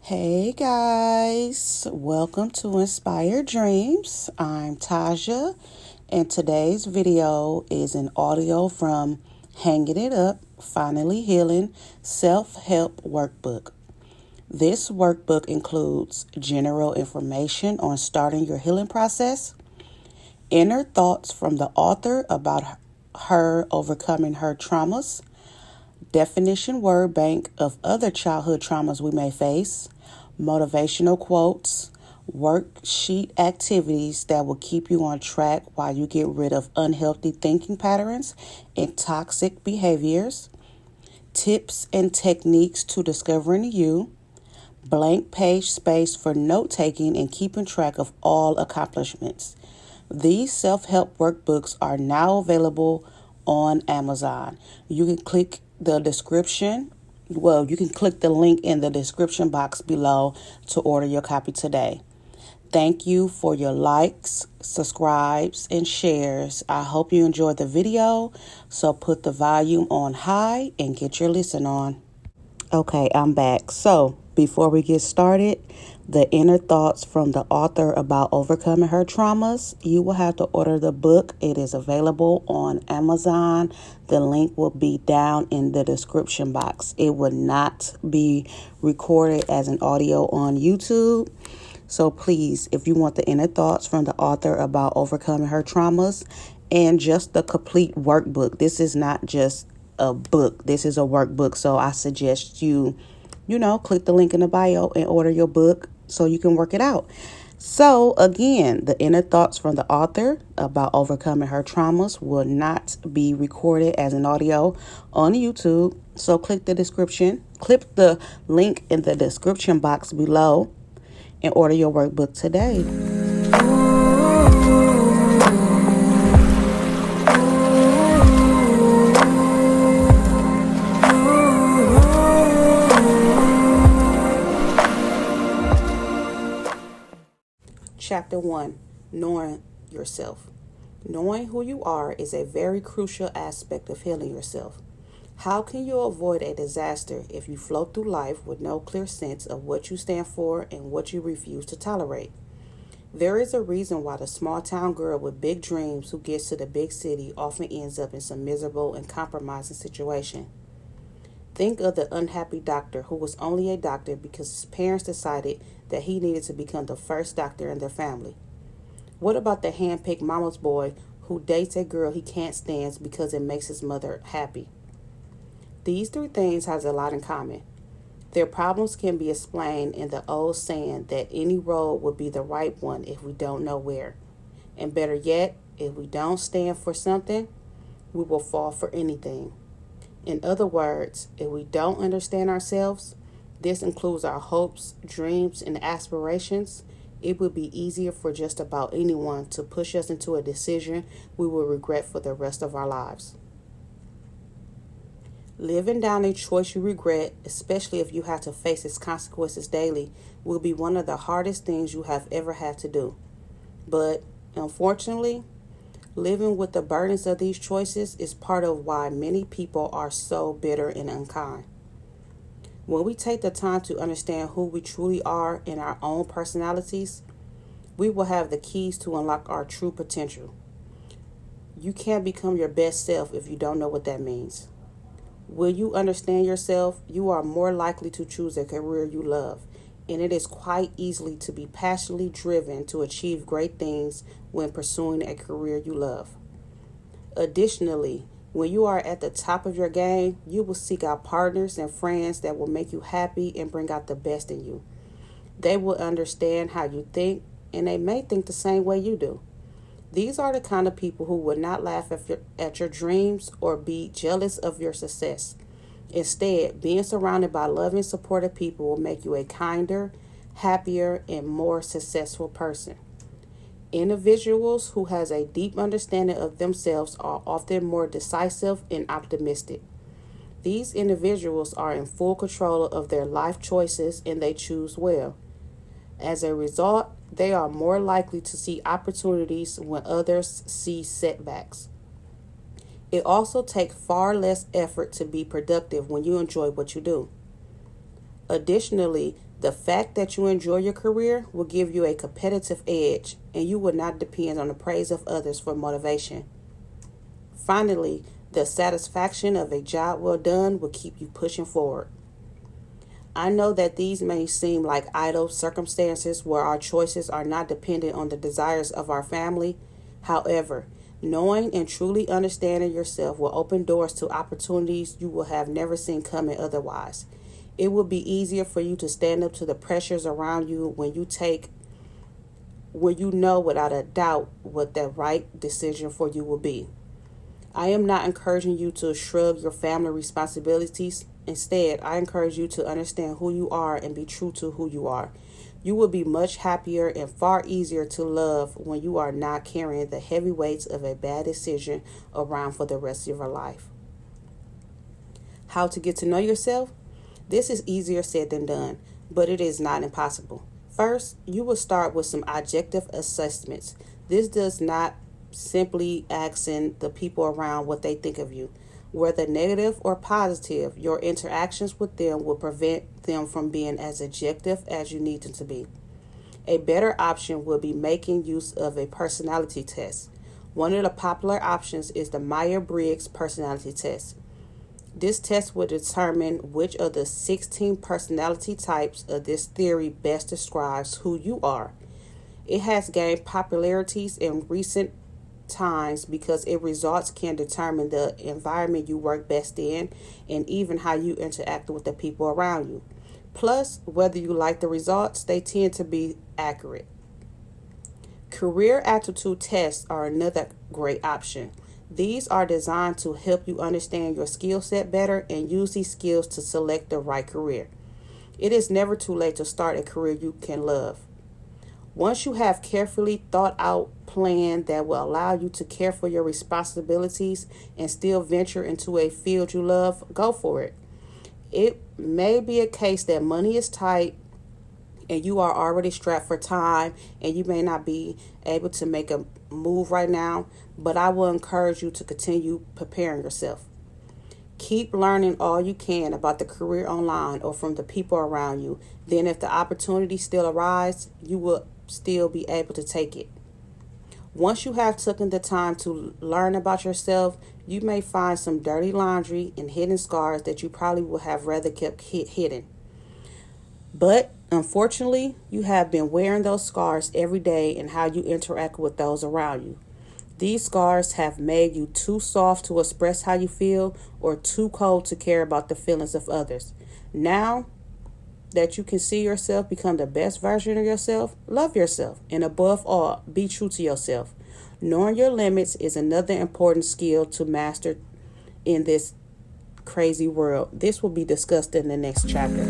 Hey guys, welcome to Inspire Dreams. I'm Taja, and today's video is an audio from Hanging It Up, Finally Healing Self-Help Workbook. This workbook includes general information on starting your healing process, inner thoughts from the author about her overcoming her traumas, definition word bank of other childhood traumas we may face, motivational quotes, worksheet activities that will keep you on track while you get rid of unhealthy thinking patterns and toxic behaviors, tips and techniques to discovering you, blank page space for note taking and keeping track of all accomplishments. These self-help workbooks are now available on Amazon. You can click the link in the description box below to order your copy today. Thank you for your likes, subscribes, and shares. I hope you enjoyed the video, so put the volume on high and get your listen on. Okay, I'm back. So, before we get started, the inner thoughts from the author about overcoming her traumas, you will have to order the book. It is available on Amazon. The link will be down in the description box. It will not be recorded as an audio on YouTube. So please, if you want the inner thoughts from the author about overcoming her traumas and just the complete workbook, this is not just a book. This is a workbook. So I suggest you click the link in the bio and order your book so you can work it out. So again, the inner thoughts from the author about overcoming her traumas will not be recorded as an audio on YouTube. So click the link in the description box below and order your workbook today. Chapter 1, Knowing Yourself. Knowing who you are is a very crucial aspect of healing yourself. How can you avoid a disaster if you float through life with no clear sense of what you stand for and what you refuse to tolerate? There is a reason why the small town girl with big dreams who gets to the big city often ends up in some miserable and compromising situation. Think of the unhappy doctor who was only a doctor because his parents decided that he needed to become the first doctor in their family. What about the hand-picked mama's boy who dates a girl he can't stand because it makes his mother happy? These three things has a lot in common. Their problems can be explained in the old saying that any road would be the right one if we don't know where. And better yet, if we don't stand for something, we will fall for anything. In other words, if we don't understand ourselves, this includes our hopes, dreams, and aspirations, it would be easier for just about anyone to push us into a decision we will regret for the rest of our lives. Living down a choice you regret, especially if you have to face its consequences daily, will be one of the hardest things you have ever had to do. But, unfortunately, living with the burdens of these choices is part of why many people are so bitter and unkind. When we take the time to understand who we truly are in our own personalities, we will have the keys to unlock our true potential. You can't become your best self if you don't know what that means. When you understand yourself, you are more likely to choose a career you love, and it is quite easily to be passionately driven to achieve great things when pursuing a career you love. Additionally, when you are at the top of your game, you will seek out partners and friends that will make you happy and bring out the best in you. They will understand how you think, and they may think the same way you do. These are the kind of people who will not laugh at your dreams or be jealous of your success. Instead, being surrounded by loving, supportive people will make you a kinder, happier, and more successful person. Individuals who has a deep understanding of themselves are often more decisive and optimistic. These individuals are in full control of their life choices and they choose well. As a result, they are more likely to see opportunities when others see setbacks. It also takes far less effort to be productive when you enjoy what you do. Additionally, the fact that you enjoy your career will give you a competitive edge, and you will not depend on the praise of others for motivation. Finally, the satisfaction of a job well done will keep you pushing forward. I know that these may seem like idle circumstances where our choices are not dependent on the desires of our family. However, knowing and truly understanding yourself will open doors to opportunities you will have never seen coming otherwise. It will be easier for you to stand up to the pressures around you when you know without a doubt what the right decision for you will be. I am not encouraging you to shrug your family responsibilities. Instead, I encourage you to understand who you are and be true to who you are. You will be much happier and far easier to love when you are not carrying the heavy weights of a bad decision around for the rest of your life. How to get to know yourself? This is easier said than done, but it is not impossible. First, you will start with some objective assessments. This does not simply asking the people around what they think of you. Whether negative or positive, your interactions with them will prevent them from being as objective as you need them to be. A better option will be making use of a personality test. One of the popular options is the Myers-Briggs personality test. This test will determine which of the 16 personality types of this theory best describes who you are. It has gained popularities in recent times because its results can determine the environment you work best in and even how you interact with the people around you. Plus, whether you like the results, they tend to be accurate. Career aptitude tests are another great option. These are designed to help you understand your skill set better and use these skills to select the right career. It is never too late to start a career you can love. Once you have carefully thought out plan that will allow you to care for your responsibilities and still venture into a field you love, go for it. It may be a case that money is tight and you are already strapped for time and you may not be able to make a move right now, but I will encourage you to continue preparing yourself. Keep learning all you can about the career online or from the people around you. Then if the opportunity still arises, you will still be able to take it. Once you have taken the time to learn about yourself, you may find some dirty laundry and hidden scars that you probably would have rather kept hidden. But unfortunately, you have been wearing those scars every day in how you interact with those around you. These scars have made you too soft to express how you feel or too cold to care about the feelings of others. Now that you can see yourself become the best version of yourself, love yourself, and above all, be true to yourself. Knowing your limits is another important skill to master in this crazy world. This will be discussed in the next chapter.